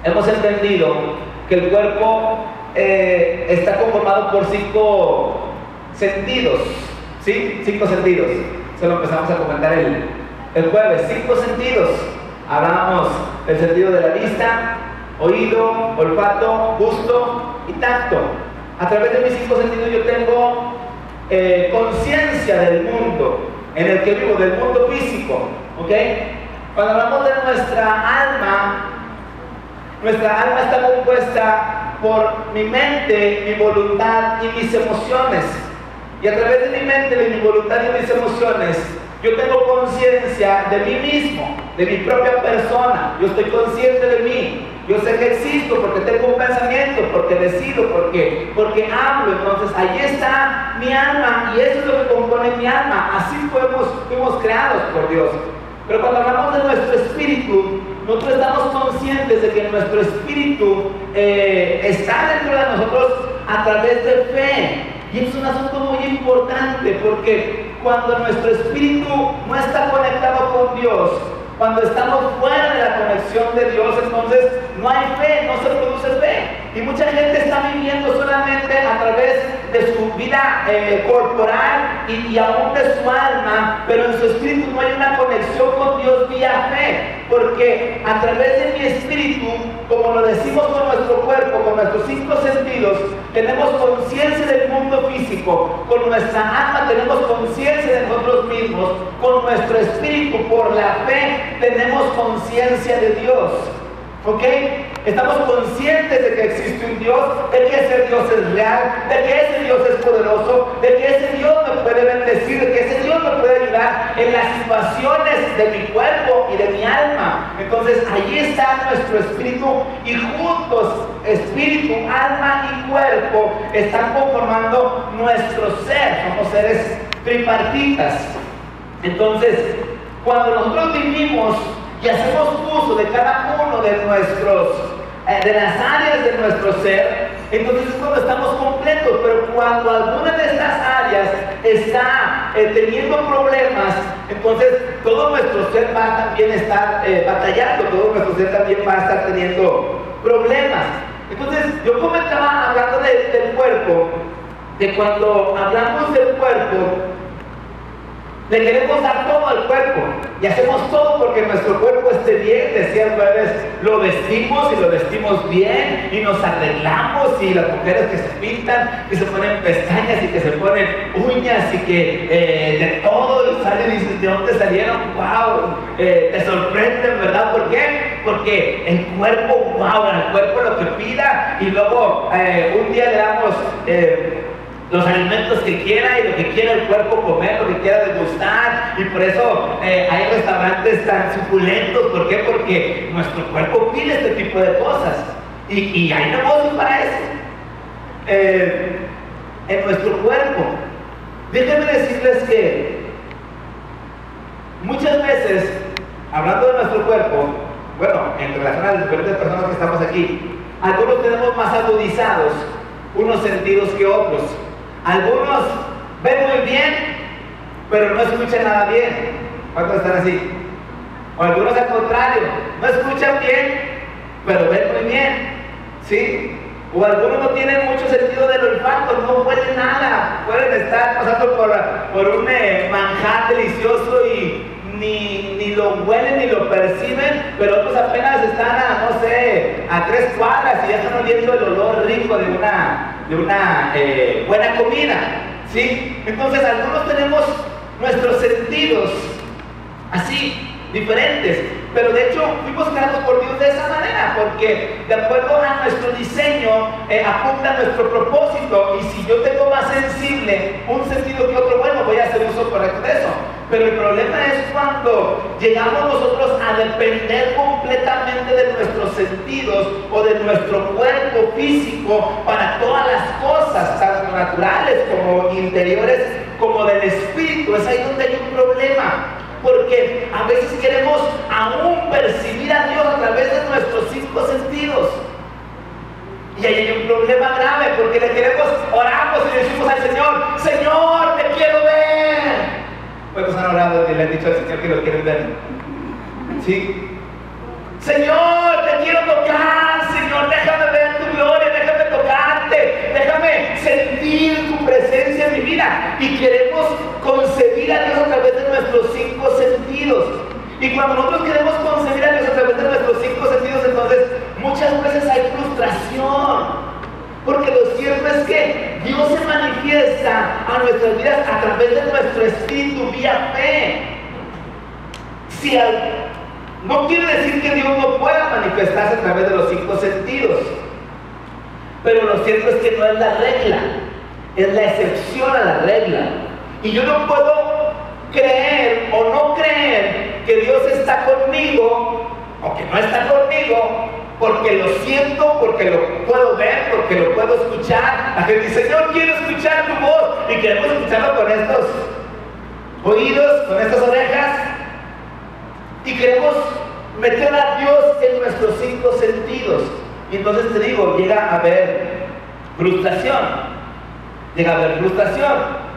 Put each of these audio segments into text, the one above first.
hemos entendido que el cuerpo está conformado por 5 sentidos, ¿sí? 5 sentidos. Se lo empezamos a comentar el jueves. 5 sentidos. Hablábamos del sentido de la vista, oído, olfato, gusto y tacto. A través de mis 5 sentidos yo tengo conciencia del mundo en el que vivo, del mundo físico, ¿ok? Cuando hablamos de nuestra alma está compuesta por mi mente, mi voluntad y mis emociones. Y a través de mi mente, de mi voluntad y mis emociones, yo tengo conciencia de mí mismo, de mi propia persona. Yo estoy consciente de mí. Yo sé que existo porque tengo un pensamiento, porque decido, porque hablo. Entonces ahí está mi alma y eso es lo que compone mi alma. Así fuimos creados por Dios. Pero cuando hablamos de nuestro espíritu, nosotros estamos conscientes de que nuestro espíritu está dentro de nosotros a través de fe. Y es un asunto muy importante porque cuando nuestro espíritu no está conectado con Dios, cuando estamos fuera de la conexión de Dios, entonces no hay fe, no se produce fe. Y mucha gente está viviendo solamente a través de su vida corporal y aún de su alma, pero en su espíritu no hay una conexión con Dios vía fe. Porque a través de mi espíritu, como lo decimos con nuestro cuerpo, con nuestros 5 sentidos, tenemos conciencia del mundo físico. Con nuestra alma tenemos conciencia de nosotros mismos. Con nuestro espíritu, por la fe, tenemos conciencia de Dios. ¿Ok? Estamos conscientes de que existe un Dios, de que ese Dios es real, de que ese Dios es poderoso, de que ese Dios me puede bendecir, de que ese Dios me puede ayudar en las situaciones de mi cuerpo y de mi alma. Entonces allí está nuestro espíritu y juntos, espíritu, alma y cuerpo, están conformando nuestro ser. Somos seres tripartitas. Entonces, cuando nosotros vivimos y hacemos uso de cada uno de las áreas de nuestro ser, entonces es cuando estamos completos. Pero cuando alguna de estas áreas está teniendo problemas, entonces todo nuestro ser va a también estar batallando, todo nuestro ser también va a estar teniendo problemas. Entonces yo comentaba, hablando del cuerpo, que cuando hablamos del cuerpo, le queremos dar todo al cuerpo y hacemos todo porque nuestro cuerpo esté bien. Decía el jueves, lo vestimos y lo vestimos bien y nos arreglamos, y las mujeres que se pintan, que se ponen pestañas y que se ponen uñas y que de todo, y salen y dicen, ¿de dónde salieron? ¡Wow! Te sorprenden, ¿verdad? ¿Por qué? Porque el cuerpo, wow, el cuerpo lo que pida, y luego un día le damos los alimentos que quiera y lo que quiera el cuerpo comer, lo que quiera degustar. Y por eso hay restaurantes tan suculentos. ¿Por qué? Porque nuestro cuerpo pide este tipo de cosas y hay negocios para eso en nuestro cuerpo. Déjenme decirles que muchas veces, hablando de nuestro cuerpo, bueno, en relación a las diferentes personas que estamos aquí, algunos tenemos más agudizados unos sentidos que otros. Algunos ven muy bien, pero no escuchan nada bien. ¿Cuántos están así? O algunos al contrario, no escuchan bien, pero ven muy bien. ¿Sí? O algunos no tienen mucho sentido del olfato, no huelen nada. Pueden estar pasando por un manjar delicioso y ni lo huelen ni lo perciben, pero otros apenas están a, no sé, a 3 cuadras y ya están oliendo el olor rico de una buena comida. ¿Sí? Entonces algunos tenemos nuestros sentidos así, diferentes, pero de hecho fuimos creados por Dios de esa manera, porque de acuerdo a nuestro diseño apunta a nuestro propósito. Y si yo tengo más sensible un sentido que otro, bueno, voy a hacer uso correcto de eso. Pero el problema es cuando llegamos nosotros a depender completamente de nuestros sentidos o de nuestro cuerpo físico para todas las cosas, tanto naturales como interiores, como del espíritu. Es ahí donde hay un problema, porque a veces queremos aún percibir a Dios a través de nuestros 5 sentidos. Y ahí hay un problema grave, porque le queremos, oramos y le decimos al Señor, Señor, te quiero ver. ¿Cuántos han orado y le han dicho al Señor que lo quieren ver? ¿Sí? Señor, te quiero tocar, Señor, déjame ver tu gloria, déjame tocarte, déjame sentir tu presencia en mi vida. Y queremos concebir a Dios a través de nuestros 5 sentidos. Y cuando nosotros queremos concebir a Dios a través de nuestros 5 sentidos, entonces muchas veces hay frustración. Porque lo cierto es que Dios se manifiesta a nuestras vidas a través de nuestro espíritu vía fe. No quiere decir que Dios no pueda manifestarse a través de los 5 sentidos, pero lo cierto es que no es la regla, es la excepción a la regla. Y yo no puedo creer o no creer que Dios está conmigo o que no está conmigo porque lo siento, porque lo puedo ver, porque lo puedo escuchar. La gente dice, Señor, quiero escuchar tu voz, y queremos escucharlo con estos oídos, con estas orejas, y queremos meter a Dios en nuestros 5 sentidos. Y entonces te digo, llega a haber frustración.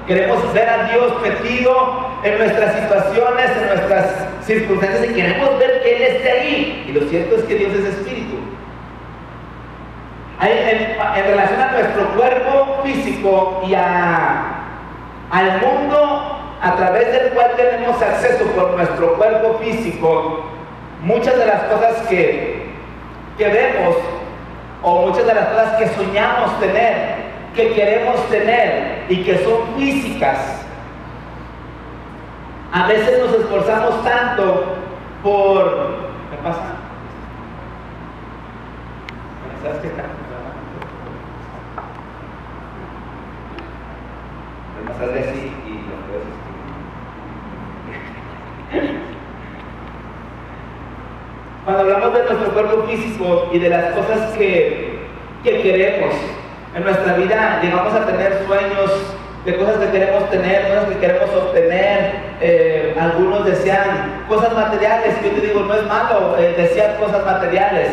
Queremos ver a Dios metido en nuestras situaciones, en nuestras circunstancias, y queremos ver que Él esté ahí. Y lo cierto es que Dios es espíritu. En relación a nuestro cuerpo físico y al mundo a través del cual tenemos acceso por nuestro cuerpo físico, muchas de las cosas que vemos, o muchas de las cosas que soñamos tener, que queremos tener y que son físicas, a veces nos esforzamos tanto por... ¿Qué pasa? ¿Sabes qué? Más de así y lo puedes escribir. Cuando hablamos de nuestro cuerpo físico y de las cosas que queremos en nuestra vida, llegamos a tener sueños de cosas que queremos tener, cosas que queremos obtener. Algunos desean cosas materiales. Yo te digo, no es malo desear cosas materiales.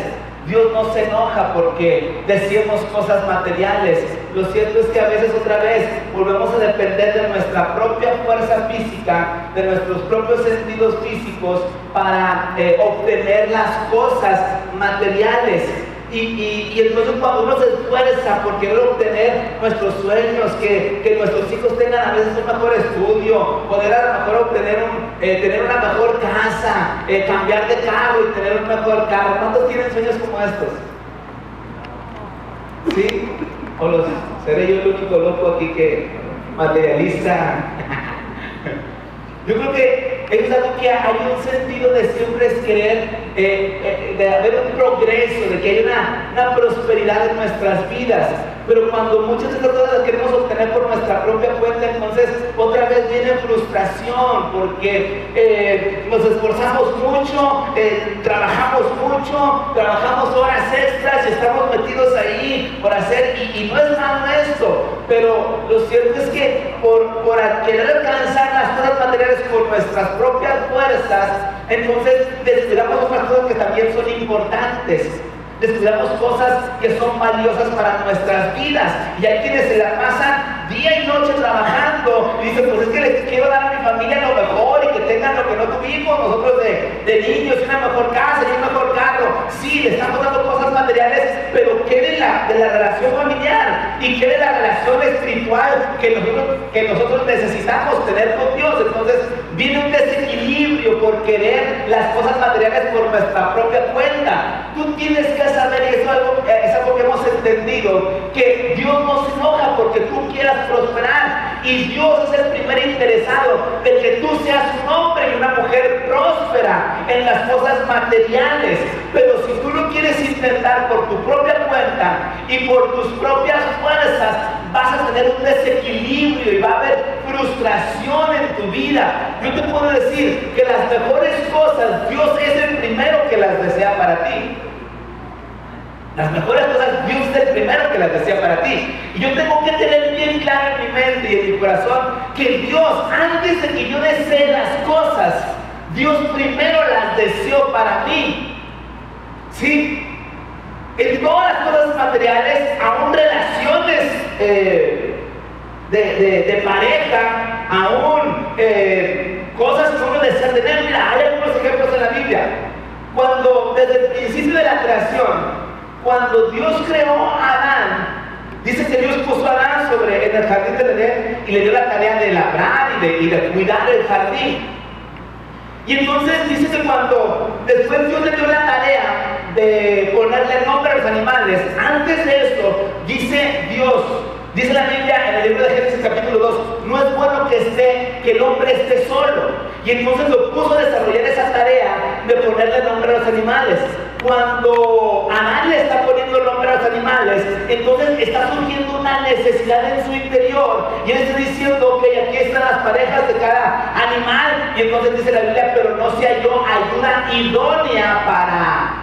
Dios no se enoja porque deseemos cosas materiales. Lo cierto es que a veces otra vez volvemos a depender de nuestra propia fuerza física, de nuestros propios sentidos físicos para obtener las cosas materiales. Y entonces cuando uno se esfuerza por querer obtener nuestros sueños, que nuestros hijos tengan a veces un mejor estudio, poder a lo mejor obtener tener una mejor casa, cambiar de carro y tener un mejor carro. ¿Cuántos tienen sueños como estos? ¿Sí? ¿O seré yo el único loco aquí que materializa? Yo creo que es algo que hay un sentido de siempre es querer, de haber un progreso, de que haya una prosperidad en nuestras vidas. Pero cuando muchas de estas cosas las queremos obtener por nuestra propia cuenta, entonces otra vez viene frustración, porque nos esforzamos mucho, trabajamos mucho, trabajamos horas extras y estamos metidos ahí por hacer, y no es malo esto, pero lo cierto es que por querer alcanzar las cosas materiales por nuestras propias fuerzas, entonces descuidamos otras cosas que también son importantes. Descuidamos cosas que son valiosas para nuestras vidas. Y hay quienes se la pasan día y noche trabajando y dicen, pues es que les quiero dar a mi familia lo mejor y que tengan lo que no tuvimos nosotros de niños, y una mejor casa y un mejor carro. Sí, le estamos dando cosas materiales, pero ¿qué de la relación familiar? ¿Y qué de la relación espiritual que nosotros necesitamos tener con Dios? Entonces viene un desequilibrio por querer las cosas materiales por nuestra propia cuenta. Tú tienes que saber, y eso es algo que hemos entendido, que Dios no se enoja porque tú quieras prosperar, y Dios es el primer interesado de que tú seas un hombre y una mujer próspera en las cosas materiales. Pero si tú lo quieres intentar por tu propia cuenta y por tus propias fuerzas, vas a tener un desequilibrio y va a haber frustración en tu vida. Yo te puedo decir que las mejores cosas, Dios es el primero que las desea para ti. Las mejores cosas, Dios es el primero que las desea para ti. Y yo tengo que tener bien claro en mi mente y en mi corazón que Dios, antes de que yo desee las cosas, Dios primero las deseó para mí. ¿Sí? En todas las cosas materiales, aún relaciones de pareja, aún cosas que uno desea tener. Mira, hay algunos ejemplos en la Biblia. Cuando desde el principio de la creación, cuando Dios creó a Adán, dice que Dios puso a Adán en el jardín del Edén y le dio la tarea de labrar y de cuidar el jardín. Y entonces dice que cuando después Dios le dio la tarea de ponerle nombre a los animales, antes de esto, dice Dios, dice la Biblia en el libro de Génesis capítulo 2, no es bueno que el hombre esté solo. Y entonces lo puso a desarrollar esa tarea de ponerle nombre a los animales. Cuando Adán le está poniendo nombre a los animales, entonces está surgiendo una necesidad en su interior. Y él está diciendo, ok, aquí están las parejas de cada animal. Y entonces dice la Biblia, pero no se halló ayuda idónea para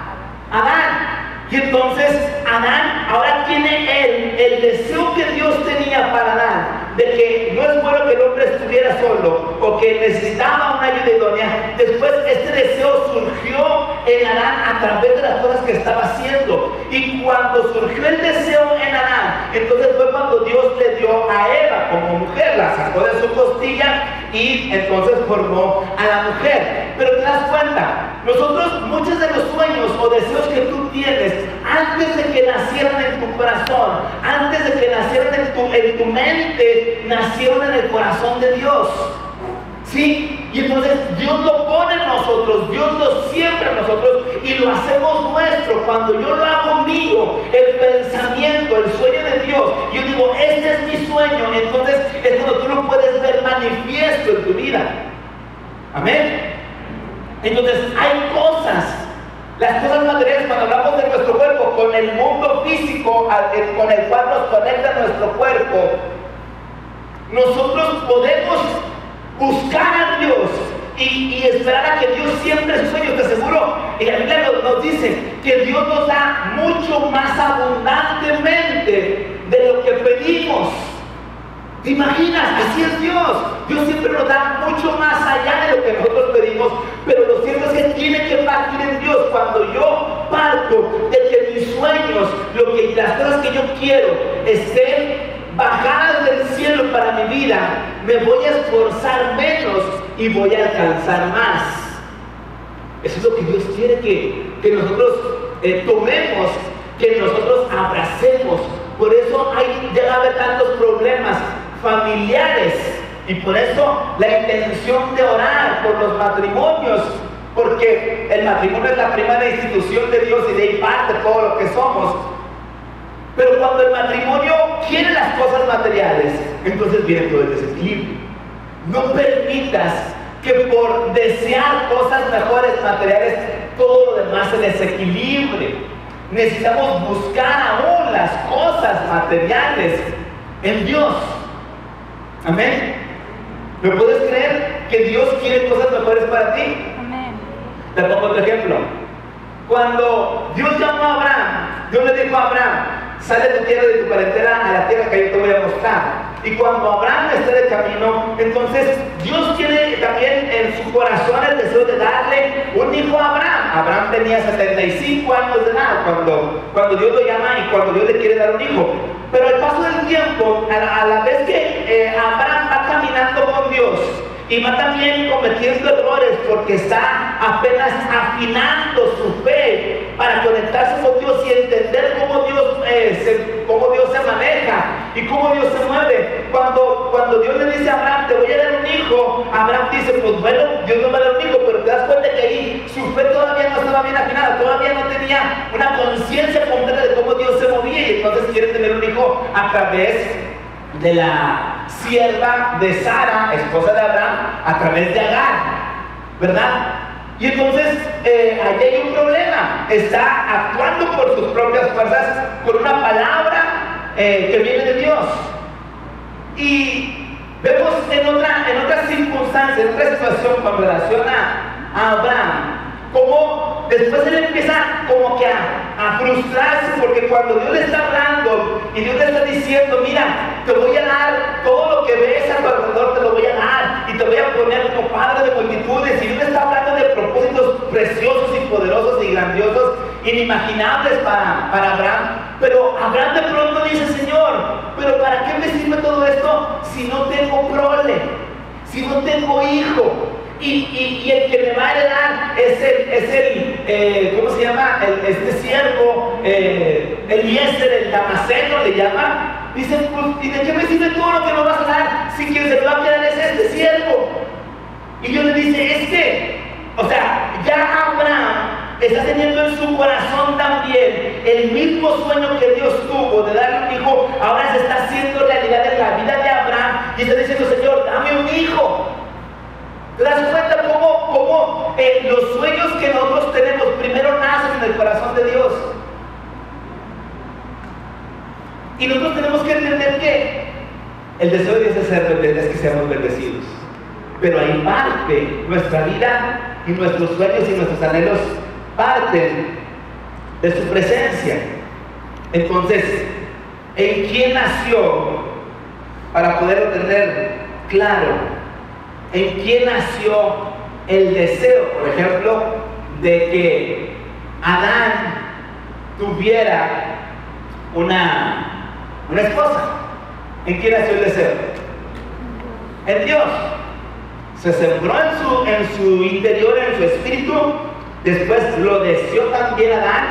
Adán. Y entonces Adán ahora tiene el deseo que Dios tenía para Adán, de que no es bueno que el hombre estuviera solo o que necesitaba una ayuda idónea. Después este deseo surgió en Adán a través de las cosas que estaba haciendo. Y cuando surgió el deseo en Adán, entonces fue cuando Dios le dio a Eva como mujer, la sacó de su costilla y entonces formó a la mujer. Pero te das cuenta, nosotros muchos de los sueños o deseos que tú tienes, antes de que nacieran en tu corazón, antes de que nacieran en tu mente, nacieron en el corazón de Dios. ¿Sí? Y entonces Dios lo pone en nosotros, Dios lo siembra en nosotros y lo hacemos nuestro. Cuando yo lo hago mío, el pensamiento, el sueño de Dios, yo digo, este es mi sueño, entonces es cuando tú lo puedes ver manifiesto en tu vida. Amén. Entonces hay cosas, las cosas materiales, cuando hablamos de nuestro cuerpo, con el mundo físico con el cual nos conecta nuestro cuerpo, nosotros podemos buscar a Dios y esperar a que Dios siempre su sueño. Te aseguro, y la Biblia nos dice que Dios nos da mucho más abundantemente de lo que pedimos. ¿Te imaginas? Así es Dios. Dios siempre nos da mucho más allá de lo que nosotros pedimos, pero lo cierto es que tiene que partir en Dios. Cuando yo parto de que mis sueños, las cosas que yo quiero estén bajadas del cielo para mi vida, me voy a esforzar menos y voy a alcanzar más. Eso es lo que Dios quiere que nosotros tomemos, que nosotros abracemos. Por eso llega a haber tantos problemas familiares y por eso la intención de orar por los matrimonios, porque el matrimonio es la primera institución de Dios y de ahí parte todo lo que somos. Pero cuando el matrimonio quiere las cosas materiales, entonces viene todo el desequilibrio. No permitas que por desear cosas mejores materiales todo lo demás se desequilibre. Necesitamos buscar aún las cosas materiales en Dios. Amén. ¿Me puedes creer que Dios quiere cosas mejores para ti? Amén. Te pongo otro ejemplo. Cuando Dios llamó a Abraham, Dios le dijo a Abraham, sale de tu tierra, de tu parentela, a la tierra que yo te voy a mostrar. Y cuando Abraham está de camino, entonces Dios tiene también en su corazón el deseo de darle un hijo a Abraham. Abraham tenía 75 años de edad cuando Dios lo llama y cuando Dios le quiere dar un hijo. Pero al paso del tiempo, a la vez que Abraham va caminando con Dios y va también cometiendo errores porque está apenas afinando su fe para conectarse con Dios y entender cómo Dios se maneja y cómo Dios se mueve. Cuando Dios le dice a Abraham, te voy a dar un hijo, Abraham dice, pues bueno, Dios no me va a dar un hijo, pero te das cuenta que ahí su fe todavía no estaba bien afinada, todavía no tenía una conciencia completa de cómo Dios se movía y entonces quiere tener un hijo a través de la sierva de Sara, esposa de Abraham, a través de Agar, ¿verdad? Y entonces ahí hay un problema. Está actuando por sus propias fuerzas con una palabra que viene de Dios. Y vemos en otra circunstancia, en otra situación con relación a Abraham, como después él empieza como que a frustrarse, porque cuando Dios le está hablando y Dios le está diciendo, mira, te voy a dar todo lo que ves a tu alrededor, te lo voy a dar y te voy a poner como padre de multitudes, y Dios le está hablando de propósitos preciosos y poderosos y grandiosos, inimaginables para Abraham. Pero Abraham de pronto dice, Señor, pero ¿para qué me sirve todo esto si no tengo prole? si no tengo hijo? Y el que me va a heredar es el ¿cómo se llama? Este siervo, Eliezer, el Damaseno le llama. Dicen, pues, ¿y de qué me sirve todo lo que me vas a dar si quien se me va a quedar es este siervo? Y Dios le dice, o sea, ya Abraham está teniendo en su corazón también el mismo sueño que Dios tuvo de darle un hijo, ahora se está haciendo realidad en la vida de Abraham y está diciendo, Señor, dame un hijo. ¿Te das cuenta cómo los sueños que nosotros tenemos primero nacen en el corazón de Dios? Y nosotros tenemos que entender que el deseo de Dios es que seamos bendecidos. Pero ahí parte nuestra vida y nuestros sueños y nuestros anhelos parten de su presencia. Entonces, ¿en quién nació? Para poderlo tener claro, ¿en quién nació el deseo, por ejemplo, de que Adán tuviera una esposa? ¿En quién nació el deseo? En Dios. Se sembró en su interior, en su espíritu, después lo deseó también Adán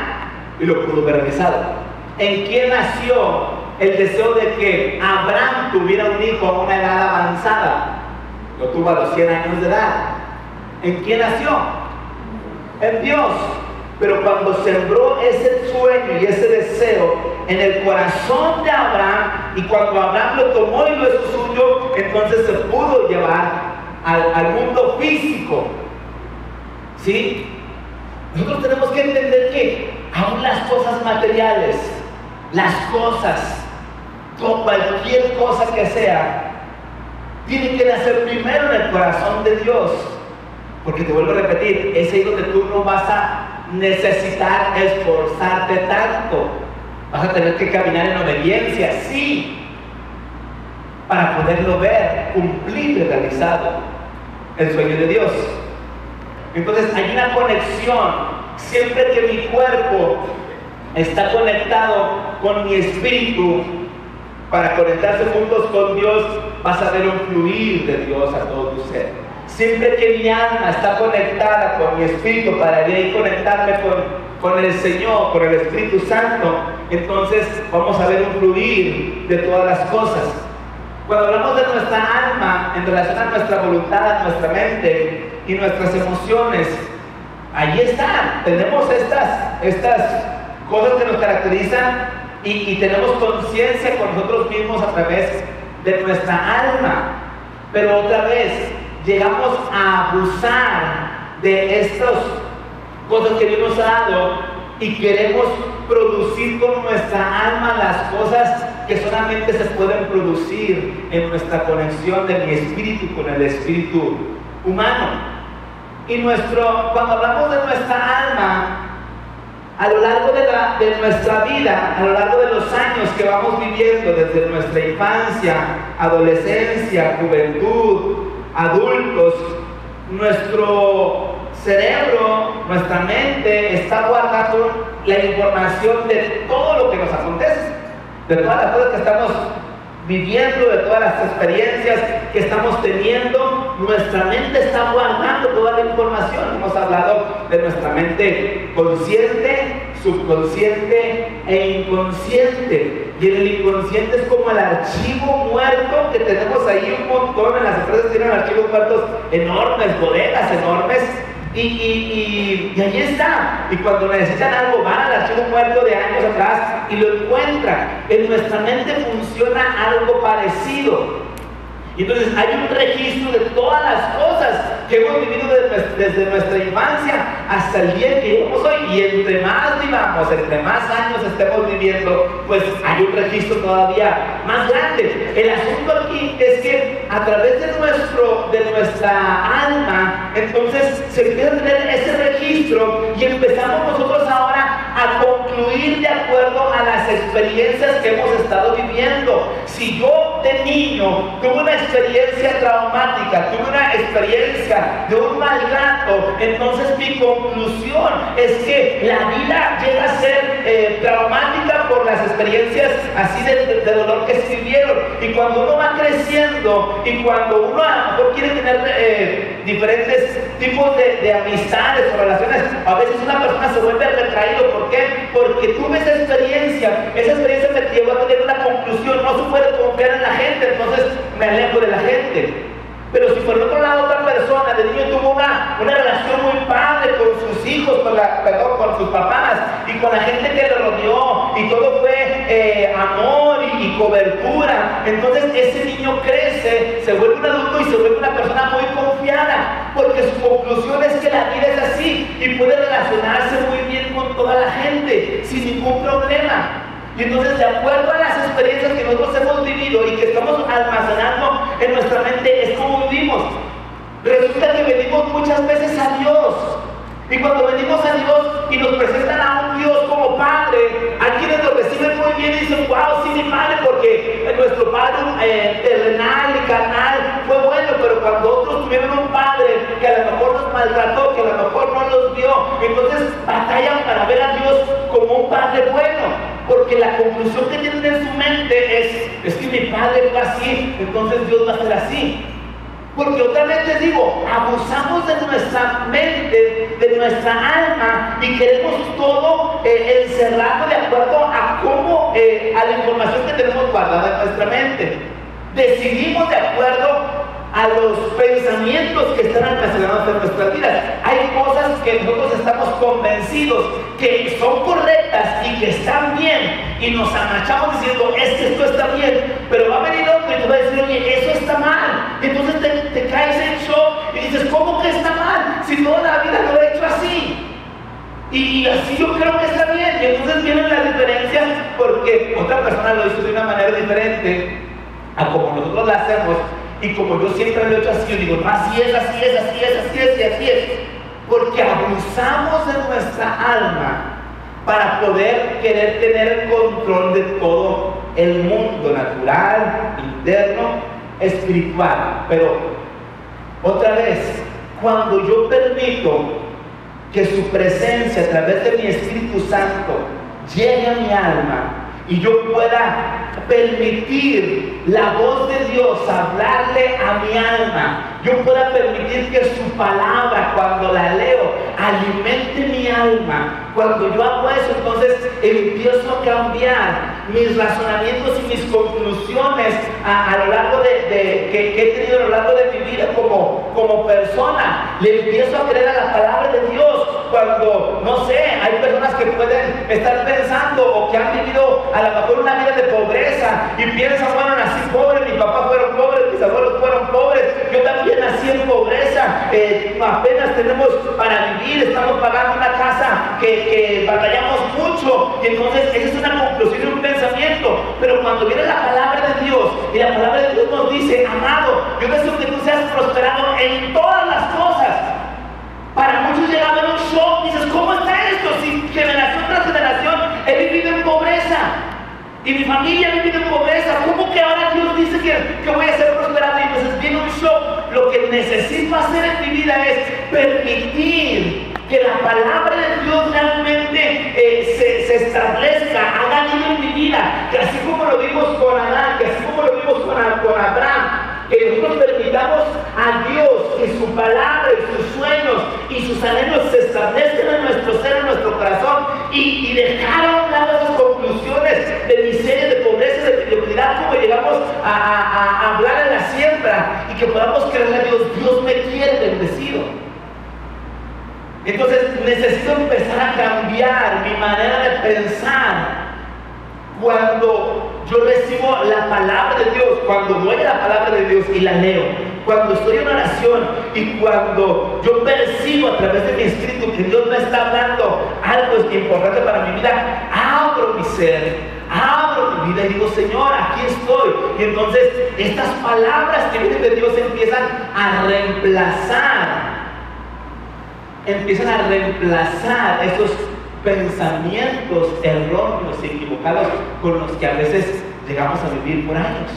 y lo pudo ver realizado. ¿En quién nació el deseo de que Abraham tuviera un hijo a una edad avanzada? Lo tuvo a los 100 años de edad. ¿En quién nació? En Dios. Pero cuando sembró ese sueño y ese deseo en el corazón de Abraham, y cuando Abraham lo tomó y lo hizo suyo, entonces se pudo llevar al mundo físico. ¿Sí? Nosotros tenemos que entender que aún las cosas materiales, las cosas, cualquier cosa que sea, tiene que nacer primero en el corazón de Dios. Porque te vuelvo a repetir, es ahí donde tú no vas a necesitar esforzarte tanto. Vas a tener que caminar en obediencia, sí, para poderlo ver, cumplir y realizado el sueño de Dios. Entonces hay una conexión. Siempre que mi cuerpo está conectado con mi espíritu, para conectarse juntos con Dios, vas a ver un fluir de Dios a todo tu ser. Siempre que mi alma está conectada con mi espíritu, para de ahí conectarme con el Señor, con el Espíritu Santo, entonces vamos a ver un fluir de todas las cosas. Cuando hablamos de nuestra alma en relación a nuestra voluntad, nuestra mente y nuestras emociones, ahí está. Tenemos estas cosas que nos caracterizan y tenemos conciencia con nosotros mismos a través de nuestra alma. Pero otra vez, llegamos a abusar de estas cosas que Dios nos ha dado y queremos producir con nuestra alma las cosas que solamente se pueden producir en nuestra conexión de mi espíritu con el espíritu humano. Y cuando hablamos de nuestra alma, a lo largo de nuestra vida, a lo largo de los años que vamos viviendo, desde nuestra infancia, adolescencia, juventud, adultos, nuestro cerebro, nuestra mente está guardando la información de todo lo que nos acontece, de todas las cosas que estamos viviendo, de todas las experiencias que estamos teniendo. Nuestra mente está guardando toda la información. Hemos hablado de nuestra mente consciente, subconsciente e inconsciente. Y en el inconsciente es como el archivo muerto que tenemos ahí un montón. En las empresas tienen archivos muertos enormes, bodegas enormes. Y ahí está. Y cuando necesitan algo, van al archivo muerto de años atrás y lo encuentran. En nuestra mente funciona algo parecido. Y entonces hay un registro de todas las cosas que hemos vivido desde nuestra infancia hasta el día que vivimos hoy. Y entre más vivamos, entre más años estemos viviendo, pues hay un registro todavía más grande. El asunto aquí es que a través de nuestra alma, entonces se empieza a tener ese registro y empezamos nosotros ahora a concluir de acuerdo a las experiencias que hemos estado viviendo. Si yo de niño tuve una experiencia traumática, tuve una experiencia de un maltrato, entonces mi conclusión es que la vida llega a ser traumática por las experiencias así de dolor que se vivieron. Y cuando uno va creciendo y cuando uno a lo mejor quiere tener diferentes tipos de amistades o relaciones, a veces una persona se vuelve retraído. ¿Por qué? Porque tuve esa experiencia me llevó a tener una conclusión: no se puede confiar en la gente, entonces me alejo de la gente. Pero si por el otro lado otra persona de niño tuvo una relación muy padre con sus hijos, con sus papás y con la gente que lo rodeó, y todo fue amor y cobertura, entonces ese niño crece, se vuelve un adulto y se vuelve una persona muy confiada, porque su conclusión es que la vida es así y puede relacionarse muy bien con toda la gente sin ningún problema. Y entonces, de acuerdo a las experiencias que nosotros hemos vivido y que estamos almacenando en nuestra mente, es como vivimos. Resulta que venimos muchas veces a Dios. Y cuando venimos a Dios y nos presentan a un Dios como Padre, hay quienes lo reciben muy bien y dicen: wow, sí, mi Padre, porque nuestro Padre terrenal y carnal fue bueno. Pero cuando otros tuvieron un Padre que a lo mejor los maltrató, que a lo mejor no los vio, entonces batallan para ver a Dios como un Padre bueno. Porque la conclusión que tienen en su mente es que mi Padre fue así, entonces Dios va a ser así. Porque otra vez les digo, abusamos de nuestra mente, de nuestra alma, y queremos todo encerrarlo de acuerdo a cómo, a la información que tenemos guardada en nuestra mente. Decidimos de acuerdo a los pensamientos que están almacenados en nuestras vidas. Hay cosas que nosotros estamos convencidos que son correctas y que están bien, y nos amachamos diciendo: es que esto está bien, pero va a venir otro y te va a decir: oye, eso está mal. Y entonces te caes en shock y dices: ¿cómo que está mal? Si toda la vida lo he hecho así. Y así yo creo que está bien. Y entonces vienen las diferencias porque otra persona lo hizo de una manera diferente a como nosotros la hacemos. Y como yo siempre lo he hecho así, yo digo: no, así es, así es, así es, así es y así es. Porque abusamos de nuestra alma para poder querer tener el control de todo el mundo natural, interno, espiritual. Pero otra vez, cuando yo permito que su presencia a través de mi Espíritu Santo llegue a mi alma y yo pueda permitir la voz de Dios hablarle a mi alma, yo pueda permitir que su palabra, cuando la leo, alimente mi alma. Cuando yo hago eso, entonces empiezo a cambiar mis razonamientos y mis conclusiones a lo largo que he tenido a lo largo de mi vida como persona. Le empiezo a creer a la palabra de Dios. Cuando, no sé, hay personas que pueden estar pensando o que han vivido a lo mejor una vida de pobreza y piensan: bueno, nací pobre, mis papás fueron pobres, mis abuelos fueron pobres, yo también nací en pobreza, apenas tenemos para vivir, estamos pagando una casa que batallamos mucho. Y entonces esa es una conclusión y un pensamiento. Pero cuando viene la palabra de Dios y la palabra de Dios nos dice: amado, yo deseo que tú seas prosperado en todas las cosas. Para muchos llega a ver un shock, dices: ¿cómo está esto? Si generación tras generación he vivido en pobreza y mi familia ha vivido en pobreza, ¿cómo que ahora Dios dice que voy a ser prosperado? Y entonces viene un shock. Lo que necesito hacer en mi vida es permitir que la palabra de Dios realmente se establezca, haga vida en mi vida, que así como lo vimos con Adán, que así como lo vimos con Abraham, que nosotros permitamos a Dios que su palabra y sus sueños y sus anhelos se establezcan en nuestro ser, en nuestro corazón, y dejar a un lado esas conclusiones de miseria, de pobreza, de mediocridad, como llegamos a hablar en la siembra, y que podamos creerle a Dios: Dios me quiere bendecido. Entonces necesito empezar a cambiar mi manera de pensar. Cuando yo recibo la palabra de Dios, cuando voy a la palabra de Dios y la leo, cuando estoy en oración y cuando yo percibo a través de mi espíritu que Dios me está hablando algo importante para mi vida, abro mi ser, abro mi vida y digo: Señor, aquí estoy. Y entonces estas palabras que vienen de Dios empiezan a reemplazar esos pensamientos erróneos y equivocados con los que a veces llegamos a vivir por años.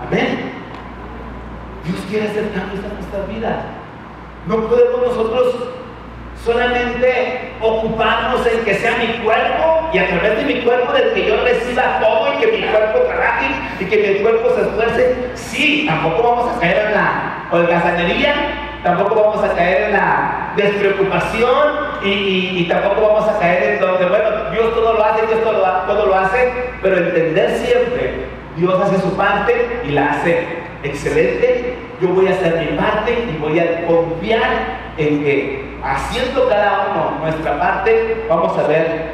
Amén. Dios quiere hacer cambios en nuestra vida. No podemos nosotros solamente ocuparnos en que sea mi cuerpo y a través de mi cuerpo del que yo reciba todo y que mi cuerpo trabaje y que mi cuerpo se esfuerce. Sí, tampoco vamos a caer en la holgazanería, tampoco vamos a caer en la despreocupación y tampoco vamos a caer en donde, bueno, Dios todo lo hace, Dios todo lo hace, pero entender siempre, Dios hace su parte y la hace excelente. Yo voy a hacer mi parte y voy a confiar en que haciendo cada uno nuestra parte, vamos a ver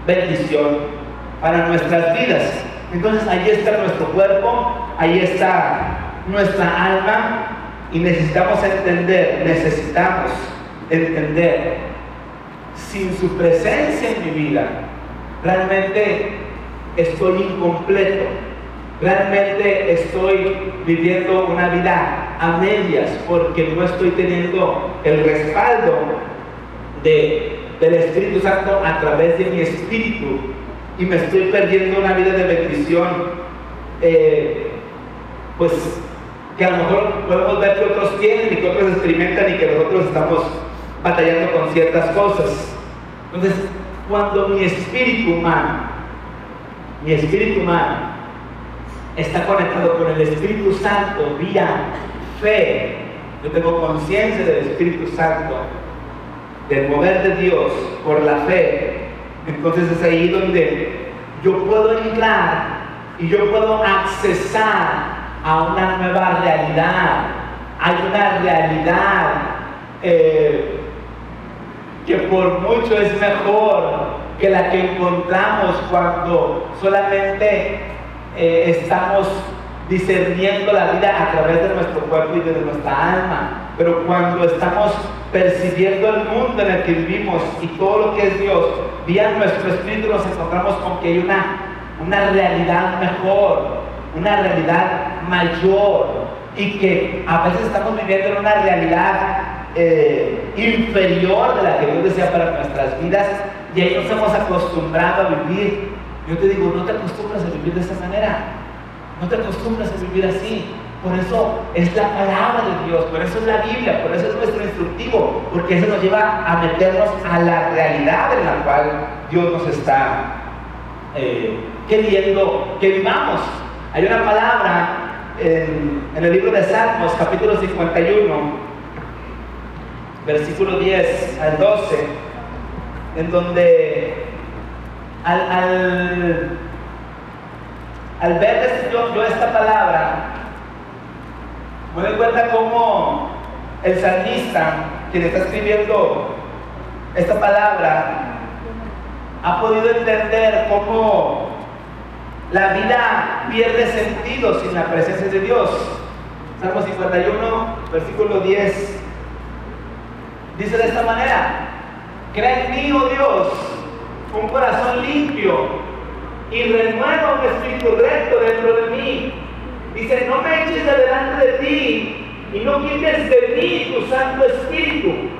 bendición para nuestras vidas. Entonces ahí está nuestro cuerpo, ahí está nuestra alma y necesitamos entender, sin su presencia en mi vida, realmente estoy incompleto. Realmente estoy viviendo una vida a medias porque no estoy teniendo el respaldo del Espíritu Santo a través de mi espíritu y me estoy perdiendo una vida de bendición, pues que a lo mejor podemos ver que otros tienen y que otros experimentan y que nosotros estamos batallando con ciertas cosas. Entonces, cuando mi espíritu humano está conectado con el Espíritu Santo vía fe, yo tengo conciencia del Espíritu Santo, del mover de Dios por la fe, entonces es ahí donde yo puedo entrar y yo puedo accesar a una nueva realidad. Hay una realidad que por mucho es mejor que la que encontramos cuando solamente estamos discerniendo la vida a través de nuestro cuerpo y de nuestra alma. Pero cuando estamos percibiendo el mundo en el que vivimos y todo lo que es Dios, vía nuestro espíritu nos encontramos con que hay una realidad mejor, una realidad mayor, y que a veces estamos viviendo en una realidad inferior de la que Dios desea para nuestras vidas, y ahí nos hemos acostumbrado a vivir. Yo te digo, no te acostumbras a vivir de esa manera, no te acostumbras a vivir así. Por eso es la palabra de Dios, por eso es la Biblia, por eso es nuestro instructivo, porque eso nos lleva a meternos a la realidad en la cual Dios nos está queriendo que vivamos. Hay una palabra en el libro de Salmos, capítulo 51, versículo 10 al 12, en donde al ver yo esta palabra, me doy cuenta cómo el salmista, quien está escribiendo esta palabra, ha podido entender cómo la vida pierde sentido sin la presencia de Dios. Salmo 51, versículo 10, dice de esta manera: crea en mí, oh Dios, un corazón limpio y renueva un espíritu recto dentro de mí. Dice: no me eches de delante de ti y no quites de mí tu Santo Espíritu.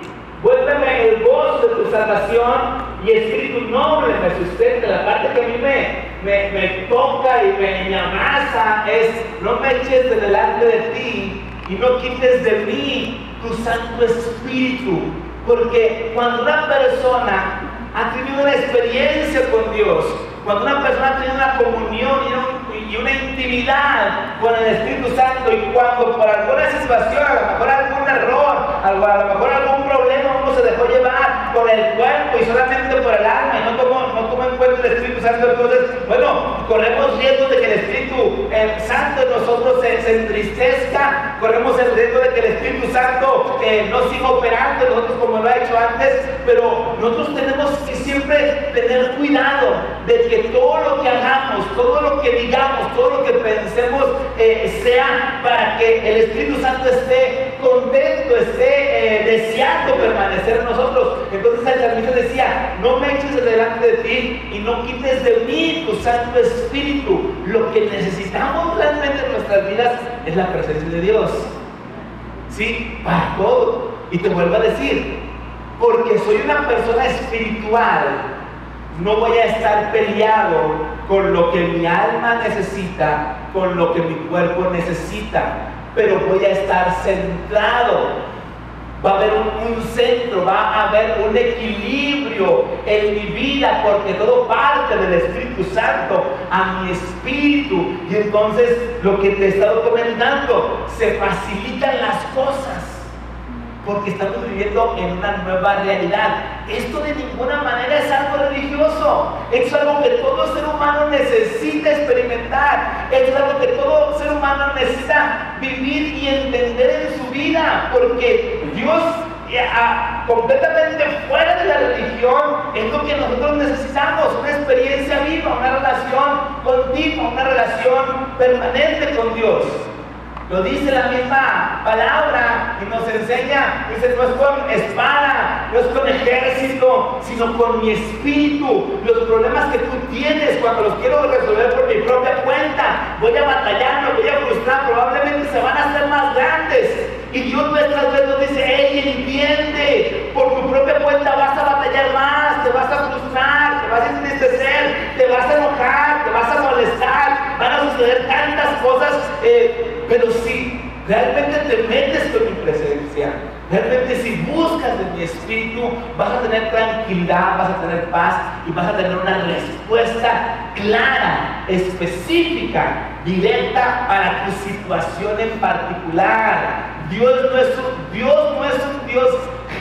Vuélveme el gozo de tu salvación y espíritu noble me sustente. La parte que a mí me toca y me abraza es: no me eches de delante de ti y no quites de mí tu Santo Espíritu. Porque cuando una persona ha tenido una experiencia con Dios, cuando una persona ha tenido una comunión y una intimidad con el Espíritu Santo, y cuando por alguna situación, a lo mejor algún error, a lo mejor algún problema, uno se dejó llevar por el cuerpo y solamente por el alma y no tomó en cuenta el Espíritu Santo, entonces, bueno, corremos riesgo de que el Espíritu Santo en nosotros se entristezca, corremos el riesgo de que el Espíritu Santo no siga operando en nosotros como lo ha hecho antes. Pero nosotros tenemos que siempre tener cuidado de que todo lo que hagamos, todo lo que digamos, todo lo que pensemos sea para que el Espíritu Santo esté contento, esté deseando permanecer en nosotros. Entonces el salmista decía: no me eches delante de ti y no quites de mí tu Santo Espíritu. Lo que necesitamos realmente en nuestras vidas es la presencia de Dios, ¿sí? Para todo. Y te vuelvo a decir, porque soy una persona espiritual, no voy a estar peleado con lo que mi alma necesita, con lo que mi cuerpo necesita, pero voy a estar centrado. Va a haber un centro, va a haber un equilibrio en mi vida, porque todo parte del Espíritu Santo a mi espíritu. Y entonces, lo que te he estado comentando, se facilitan las cosas, porque estamos viviendo en una nueva realidad. Esto de ninguna manera es algo religioso, es algo que todo ser humano necesita experimentar, es algo que todo ser humano necesita vivir y entender en su vida, porque Dios, completamente fuera de la religión, es lo que nosotros necesitamos: una experiencia viva, una relación continua, una relación permanente con Dios. Lo dice la misma palabra y nos enseña, dice, no es con espada, no es con ejército, sino con mi espíritu. Los problemas que tú tienes, cuando los quiero resolver por mi propia cuenta, voy a batallar, me voy a frustrar, probablemente se van a hacer más grandes. Y Dios nuestras veces nos dice, hey, entiende, por tu propia cuenta vas a batallar más, te vas a frustrar, te vas a entristecer, te vas a enojar, te vas a molestar, van a suceder tantas cosas, pero si realmente te metes con mi presencia, realmente si buscas de mi espíritu, vas a tener tranquilidad, vas a tener paz y vas a tener una respuesta clara, específica, directa para tu situación en particular. Dios no es un Dios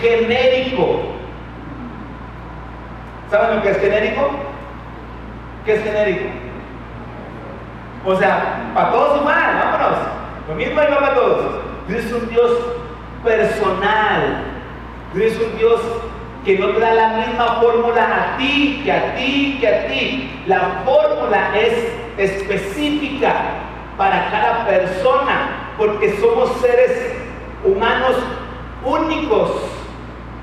genérico. ¿Saben lo que es genérico? ¿Qué es genérico? O sea, para todos igual, vámonos. Lo mismo igual para todos. Dios es un Dios personal. Dios es un Dios que no te da la misma fórmula a ti, que a ti, que a ti. La fórmula es específica para cada persona, porque somos seres humanos únicos.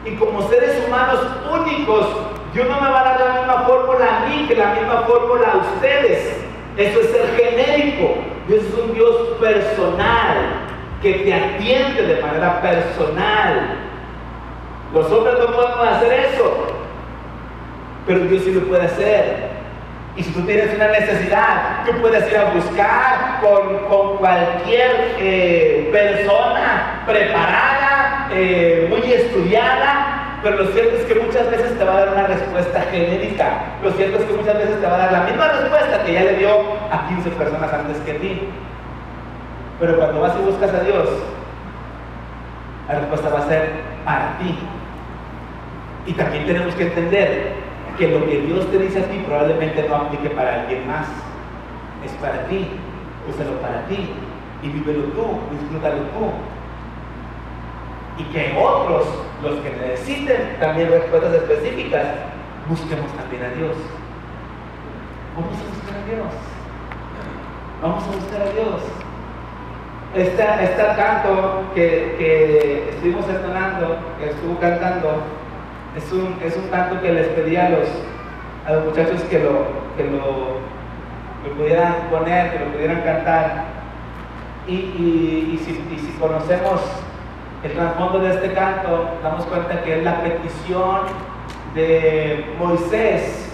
Y como seres humanos únicos, Dios no me va a dar la misma fórmula a mí que la misma fórmula a ustedes. Eso es ser genérico. Dios es un Dios personal, que te atiende de manera personal. Los hombres no podemos hacer eso, pero Dios sí lo puede hacer. Y si tú tienes una necesidad, tú puedes ir a buscar con cualquier persona preparada, muy estudiada. Pero lo cierto es que muchas veces te va a dar una respuesta genérica. Lo cierto es que muchas veces te va a dar la misma respuesta que ya le dio a 15 personas antes que ti. Pero cuando vas y buscas a Dios, la respuesta va a ser para ti. Y también tenemos que entender que lo que Dios te dice a ti probablemente no aplique para alguien más. Es para ti. Úsalo para ti. Y vívelo tú, disfrútalo tú. Y que otros, los que necesiten también respuestas específicas, busquemos también a Dios. Vamos a buscar a Dios. Vamos a buscar a Dios. Este canto que estuvimos entonando, que estuvo cantando, es un canto que les pedí a los muchachos que lo pudieran poner, que lo pudieran cantar. Y si conocemos el trasfondo de este canto, damos cuenta que es la petición de Moisés.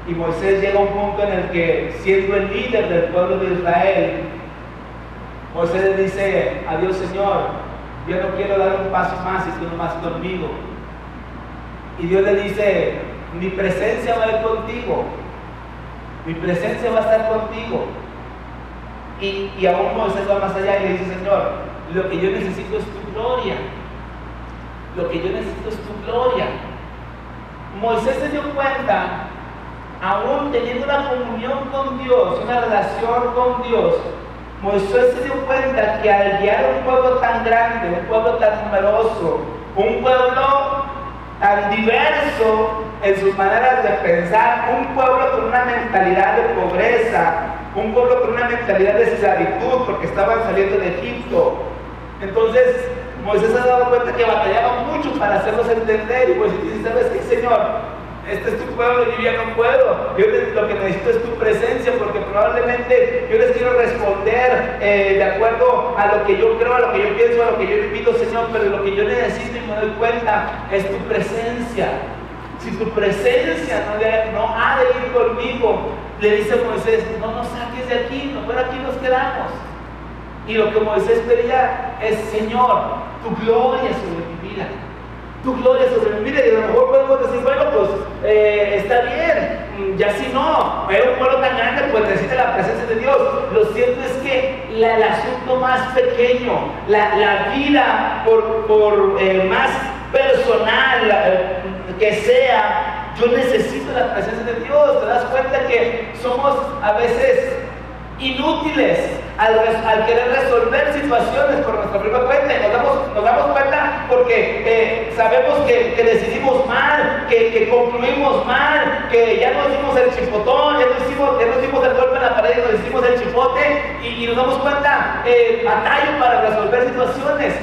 Y Moisés llega a un punto en el que, siendo el líder del pueblo de Israel, Moisés le dice a Dios: Señor, yo no quiero dar un paso más si tú no vas conmigo. Y Dios le dice: mi presencia va a ir contigo, mi presencia va a estar contigo. Y aún Moisés va más allá y le dice: Señor, lo que yo necesito es tu gloria. Lo que yo necesito es tu gloria. Moisés se dio cuenta, aún teniendo una comunión con Dios, una relación con Dios, Moisés se dio cuenta que al guiar a un pueblo tan grande, un pueblo tan numeroso, un pueblo tan diverso en sus maneras de pensar, un pueblo con una mentalidad de pobreza, un pueblo con una mentalidad de esclavitud, porque estaban saliendo de Egipto. Entonces Moisés se ha dado cuenta que batallaba mucho para hacerlos entender, y pues dice: ¿sabes qué, Señor? este es tu pueblo y yo ya no puedo. Lo que necesito es tu presencia, porque probablemente yo les quiero responder de acuerdo a lo que yo creo, a lo que yo pienso, a lo que yo he vivido, Señor, pero lo que yo necesito y me doy cuenta es tu presencia. Si tu presencia no ha de ir conmigo, le dice Moisés, no nos saques de aquí, mejor aquí nos quedamos. Y lo que Moisés pedía es, Señor, tu gloria sobre mi vida. Tu gloria sobre mi vida. Y a lo mejor podemos decir, bueno, pues está bien, ya si no, pero un pueblo tan grande pues necesita la presencia de Dios. Lo cierto es que el asunto más pequeño, la vida por más personal que sea, yo necesito la presencia de Dios. Te das cuenta que somos a veces inútiles al querer resolver situaciones por nuestra propia cuenta, y nos damos cuenta porque sabemos que decidimos mal, que concluimos mal, que ya nos dimos el chipotón, ya nos dimos el golpe en la pared y nos hicimos el chipote, y nos damos cuenta batallo para resolver situaciones.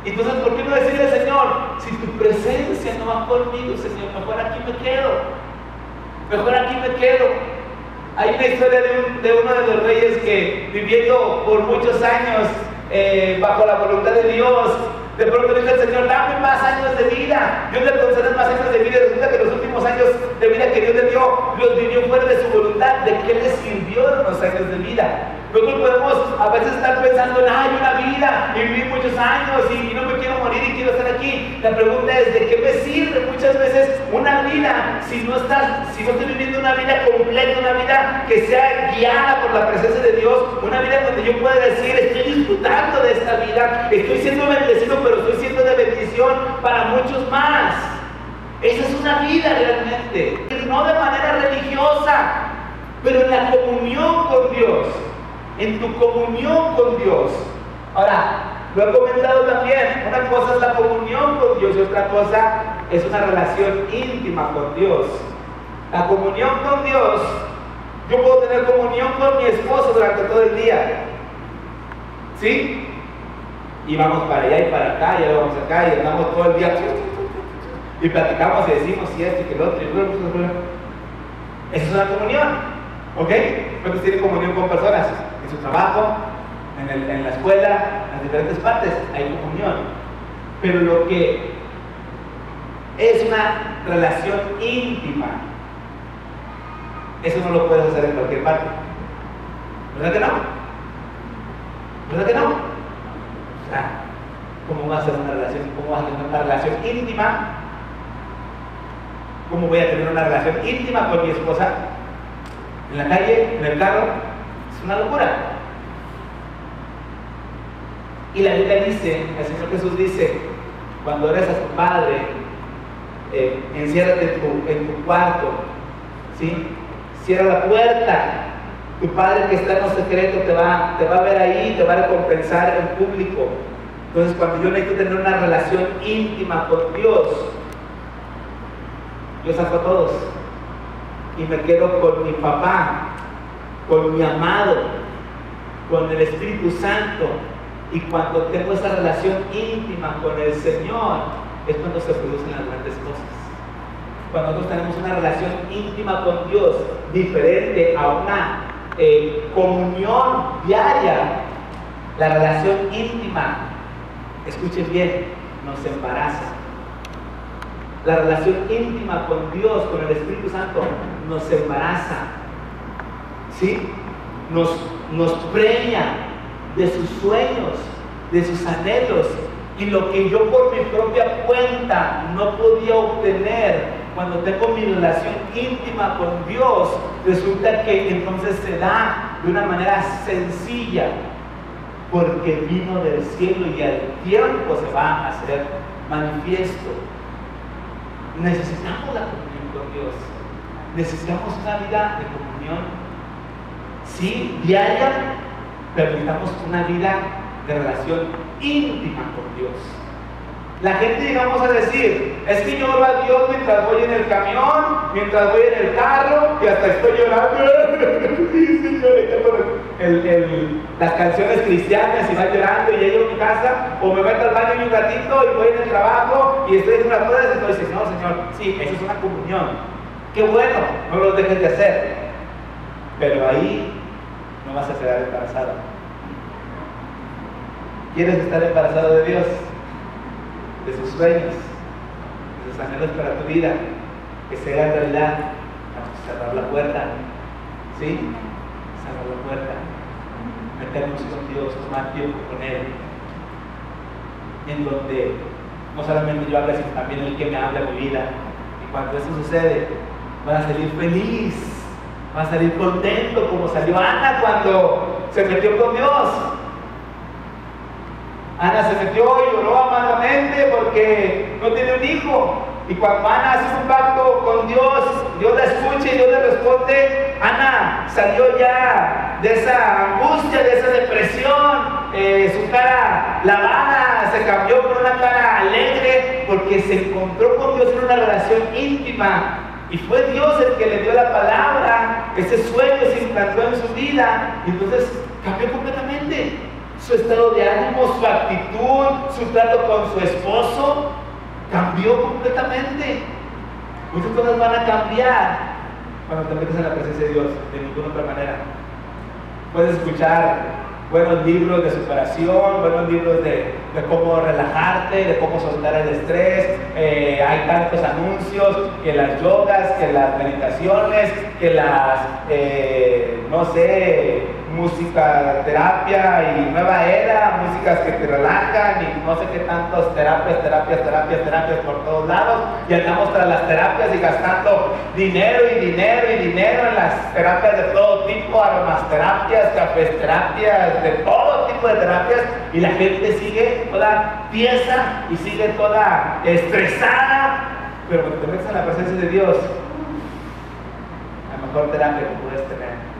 Entonces, ¿por qué no decirle, Señor, si tu presencia no va conmigo, Señor, mejor aquí me quedo, mejor aquí me quedo? Hay una historia de uno de los reyes que, viviendo por muchos años bajo la voluntad de Dios, de pronto dice el Señor, dame más años de vida. Dios le concede más años de vida, y resulta que los últimos años de vida que Dios le dio, los vivió fuera de su voluntad. ¿De qué le sirvió los años de vida? Nosotros podemos a veces estar pensando en, ay, una vida, y vivir muchos años, y no me quiero morir y quiero estar aquí. La pregunta es, ¿de qué me sirve muchas veces una vida si no estoy viviendo una vida completa, una vida que sea guiada por la presencia de Dios, una vida donde yo pueda decir, estoy disfrutando de esta vida, estoy siendo bendecido, pero estoy siendo de bendición para muchos más? Esa es una vida realmente, no de manera religiosa, pero en la comunión con Dios. En tu comunión con Dios. Ahora, lo he comentado también, una cosa es la comunión con Dios y otra cosa es una relación íntima con Dios. La comunión con Dios, yo puedo tener comunión con mi esposo durante todo el día, ¿sí? Y vamos para allá y para acá, y vamos acá, y andamos todo el día y platicamos y decimos y esto y que lo otro, esa es una comunión, ¿ok? ¿Cuántos tienen comunión con personas? En su trabajo, en la escuela, en las diferentes partes, hay comunión. Pero lo que es una relación íntima, eso no lo puedes hacer en cualquier parte. ¿Verdad que no? ¿Verdad que no? O sea, ¿cómo va a ser una relación? ¿Cómo vas a tener una relación íntima? ¿Cómo voy a tener una relación íntima con mi esposa? En la calle, en el carro. Es una locura. Y la Biblia dice, el Señor Jesús dice, cuando eres a tu padre, enciérrate en tu cuarto, ¿sí? Cierra la puerta. Tu padre que está en lo secreto te va a ver ahí, te va a recompensar en público. Entonces, cuando yo necesito tener una relación íntima con Dios, yo saco a todos y me quedo con mi papá, con mi amado, con el Espíritu Santo. Y cuando tengo esa relación íntima con el Señor, es cuando se producen las grandes cosas. Cuando nosotros tenemos una relación íntima con Dios, diferente a una comunión diaria, la relación íntima, escuchen bien, nos embaraza. La relación íntima con Dios, con el Espíritu Santo, nos embaraza, ¿sí? Nos preña de sus sueños, de sus anhelos, y lo que yo por mi propia cuenta no podía obtener, cuando tengo mi relación íntima con Dios, resulta que entonces se da de una manera sencilla, porque vino del cielo y al tiempo se va a hacer manifiesto. Necesitamos la comunión con Dios, necesitamos una vida de comunión, sí, diaria, pero necesitamos una vida de relación íntima con Dios. La gente llegamos a decir, es que yo oro a Dios mientras voy en el camión, mientras voy en el carro, y hasta estoy llorando. Sí, Señor, las canciones cristianas y va llorando y llego a mi casa, o me meto al baño un ratito y voy en el trabajo y estoy haciendo unas cosas y tú dices, no, Señor, sí, eso es una comunión. Qué bueno, no lo dejes de hacer. Pero ahí no vas a quedar embarazado. ¿Quieres estar embarazado de Dios? De sus sueños, de sus anhelos para tu vida, que se hagan realidad. Vamos a cerrar la puerta, ¿sí? Cerrar la puerta, meternos con Dios, tomar tiempo con Él, en donde no solamente yo hable, sino también Él que me habla a mi vida. Y cuando eso sucede, vas a salir feliz, vas a salir contento, como salió Ana cuando se metió con Dios. Ana se metió y lloró amargamente porque no tiene un hijo. Y cuando Ana hace un pacto con Dios, Dios la escucha y Dios le responde. Ana salió ya de esa angustia, de esa depresión. Su cara lavada se cambió por una cara alegre porque se encontró con Dios en una relación íntima. Y fue Dios el que le dio la palabra. Ese sueño se implantó en su vida y entonces cambió completamente. Su estado de ánimo, su actitud, su trato con su esposo, cambió completamente. Muchas cosas van a cambiar cuando te metes en la presencia de Dios, de ninguna otra manera. Puedes escuchar buenos libros de superación, buenos libros de cómo relajarte, de cómo soltar el estrés. Hay tantos anuncios, que las yogas, que las meditaciones, que las, no sé, música, terapia y nueva era, músicas que te relajan y no sé qué tantos terapias por todos lados, y andamos tras las terapias y gastando dinero en las terapias de todo tipo, aromaterapias, cafeterapias, de todo tipo de terapias, y la gente sigue toda tiesa y sigue toda estresada. Pero cuando te metes en la presencia de Dios, la mejor terapia que puedes tener